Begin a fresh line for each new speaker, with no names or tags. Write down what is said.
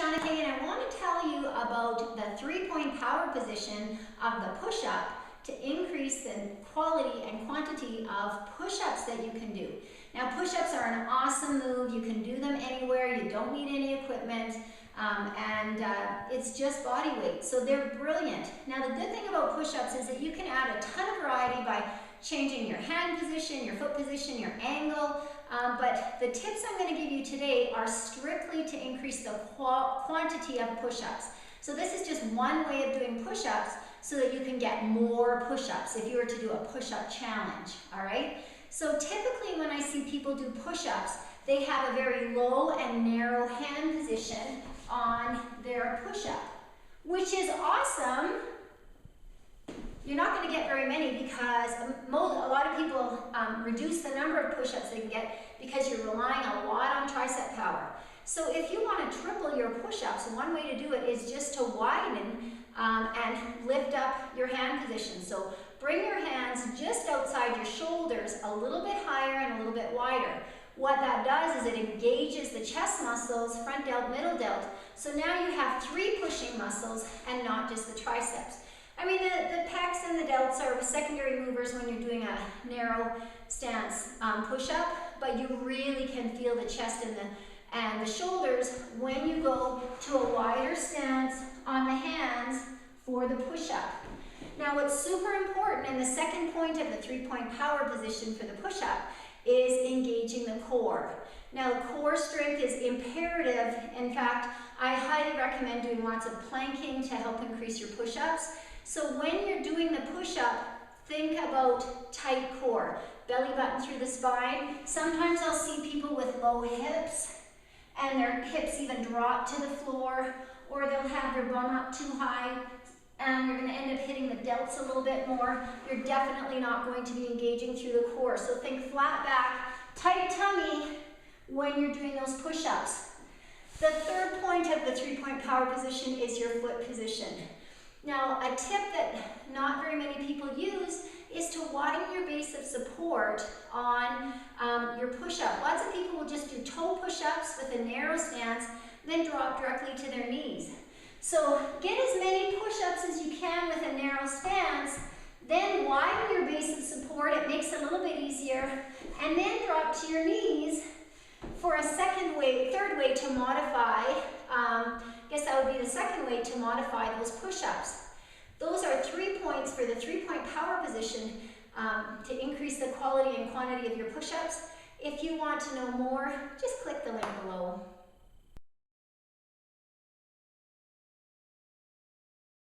Shauna Kagan. I want to tell you about the 3-point power position of the push-up to increase the quality and quantity of push-ups that you can do. Now, push-ups are an awesome move. You can do them anywhere. You don't need any equipment, and it's just body weight, so they're brilliant. Now, the good thing about push-ups is that you can add a ton of variety by changing your hand position, your foot position, your angle, but the tips I'm going to give you today are strictly to increase the quantity of push-ups. So this is just one way of doing push-ups so that you can get more push-ups if you were to do a push-up challenge, all right? So typically when I see people do push-ups, they have a very low and narrow hand position on their push-up, which is awesome. You're not going to get very many because a lot of people reduce the number of push-ups they can get because you're relying a lot on tricep power. So if you want to triple your push-ups, one way to do it is just to widen and lift up your hand position. So bring your hands just outside your shoulders, a little bit higher and a little bit wider. What that does is it engages the chest muscles, front delt, middle delt. So now you have 3 pushing muscles and not just the triceps. I mean, the pecs and the delts are secondary movers when you're doing a narrow stance push-up, but you really can feel the chest and the shoulders when you go to a wider stance on the hands for the push-up. Now, what's super important, and the second point of the 3-point power position for the push-up, is engaging the core. Now, core strength is imperative. In fact, I highly recommend doing lots of planking to help increase your push-ups. So when you're doing the push-up, think about tight core, belly button through the spine. Sometimes I'll see people with low hips and their hips even drop to the floor, or they'll have their bum up too high and you're going to end up hitting the delts a little bit more. You're definitely not going to be engaging through the core. So think flat back, tight tummy when you're doing those push-ups. The third point of the 3-point power position is your foot position. Now, a tip that not very many people use is to widen your base of support on your push-up. Lots of people will just do toe push-ups with a narrow stance, then drop directly to their knees. So get as many push-ups as you can with a narrow stance, then widen your base of support. It makes it a little bit easier, and then drop to your knees for a third way to modify. I guess that would be the second way to modify those push-ups. Those are 3 points for the 3-point power position to increase the quality and quantity of your push-ups. If you want to know more, just click the link below.